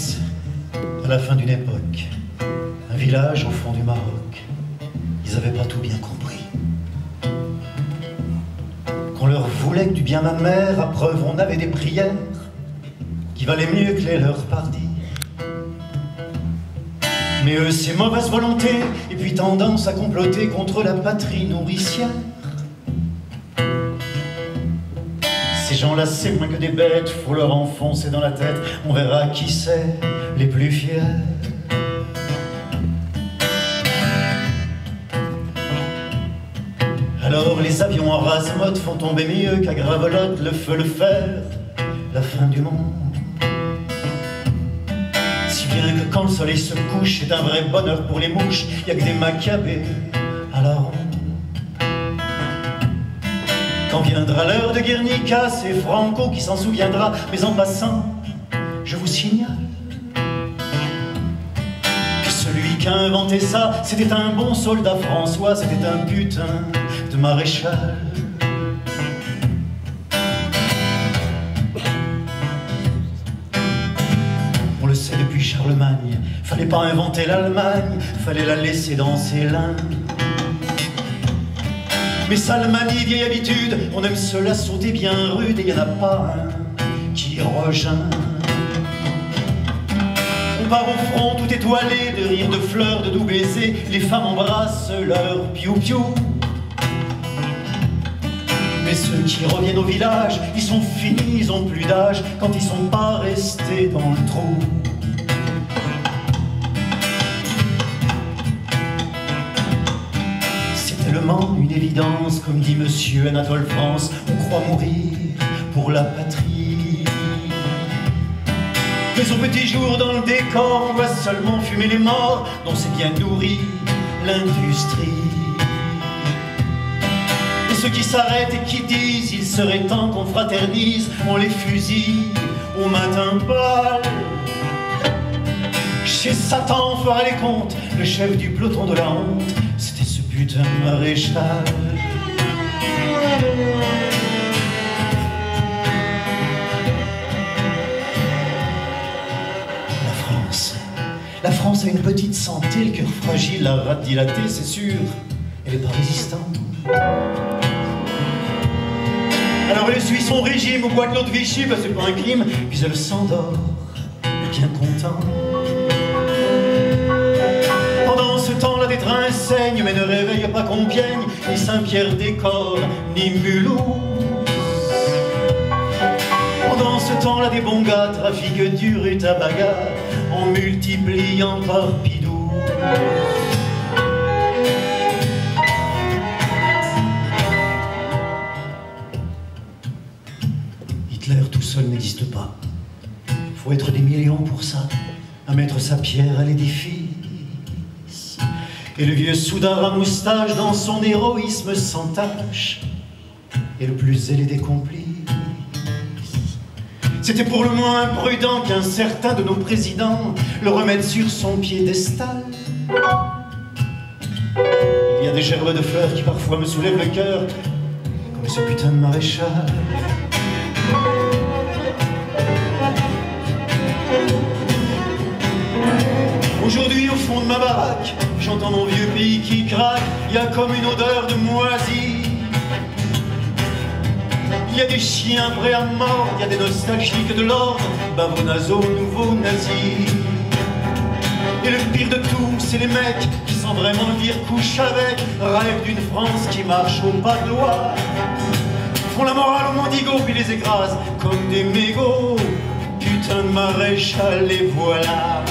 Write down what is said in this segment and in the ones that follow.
passe à la fin d'une époque, un village au fond du Maroc. Ils n'avaient pas tout bien compris. Qu'on leur voulait que du bien ma mère, à preuve on avait des prières qui valaient mieux que les leurs pardis. Mais eux, c'est mauvaise volonté, et puis tendance à comploter contre la patrie nourricière. Ces gens-là, c'est moins que des bêtes, faut leur enfoncer dans la tête, on verra qui c'est les plus fiers. Alors les avions en rase-mode font tomber mieux qu'à Gravelotte le feu, le fer, la fin du monde. Si bien que quand le soleil se couche, c'est un vrai bonheur pour les mouches, y a que des macabées à la ronde. Quand viendra l'heure de Guernica, c'est Franco qui s'en souviendra, mais en passant, je vous signale que celui qui a inventé ça, c'était un bon soldat François, c'était un putain de maréchal. On le sait depuis Charlemagne, fallait pas inventer l'Allemagne, fallait la laisser dans ses l'Inde. Mais Salmanie, vieille habitude, on aime se la sauter bien rude, et y en a pas un qui rejoint. On part au front tout étoilé, de rires, de fleurs, de doux baisers, les femmes embrassent leur piou-piou. Mais ceux qui reviennent au village, ils sont finis, ils ont plus d'âge, quand ils sont pas restés dans le trou. Tellement une évidence, comme dit monsieur Anatole France, on croit mourir pour la patrie. Mais au petit jour dans le décor, on voit seulement fumer les morts, dont c'est bien nourri l'industrie. Et ceux qui s'arrêtent et qui disent, il serait temps qu'on fraternise, on les fusille au matin pâle. Chez Satan, on fera les comptes, le chef du peloton de la honte, c'était ce putain de maréchal. La France a une petite santé, le cœur fragile, la rate dilatée, c'est sûr, elle est pas résistante. Alors elle suit son régime au bois de l'eau de Vichy, bah c'est pas un crime, puis elle s'endort, bien content. Pendant ce temps-là, des trains saignent, mais ne réveillent pas Compiègne, ni Saint-Pierre-des-Corps, ni Mulhouse. Pendant ce temps-là, des bons gars trafiquent du rutabaga en multipliant par Pidou. Hitler tout seul n'existe pas. Faut être des millions pour ça, à mettre sa pierre à l'édifice. Et le vieux soudard à moustache dans son héroïsme sans tâche est le plus zélé des complices. C'était pour le moins imprudent qu'un certain de nos présidents le remette sur son piédestal. Il y a des gerbes de fleurs qui parfois me soulèvent le cœur, comme ce putain de maréchal. Aujourd'hui, au fond de ma baraque, j'entends mon vieux pays qui craque, il y a comme une odeur de moisi. Il y a des chiens prêts à mordre, il y a des nostalgiques de l'ordre, bavonazo, nouveau nazi. Et le pire de tout, c'est les mecs qui sans vraiment le dire couchent avec, rêvent d'une France qui marche au pas de loi, font la morale aux mendigos puis les écrasent comme des mégots. Putain de maréchal, les voilà.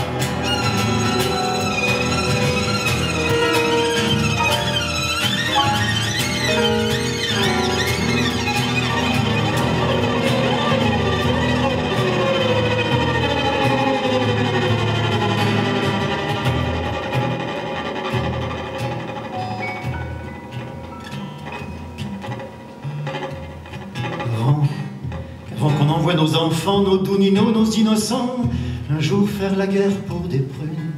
Avant qu'on envoie nos enfants, nos doux ninos, nos innocents, un jour faire la guerre pour des prunes.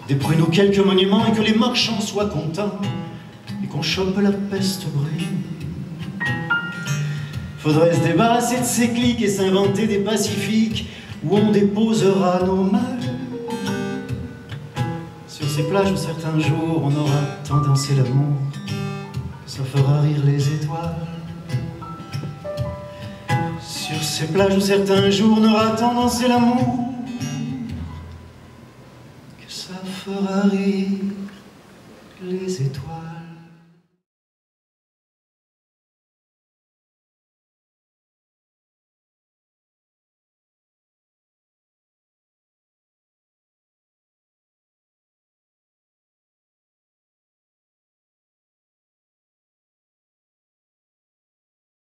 Des prunes ou quelques monuments, et que les marchands soient contents, et qu'on chope la peste brune. Faudrait se débarrasser de ces clics et s'inventer des pacifiques, où on déposera nos malles. Sur ces plages où certains jours on aura tant dansé l'amour que ça fera rire les étoiles. Sur ces plages où certains jours on aura tant dansé l'amour que ça fera rire les étoiles.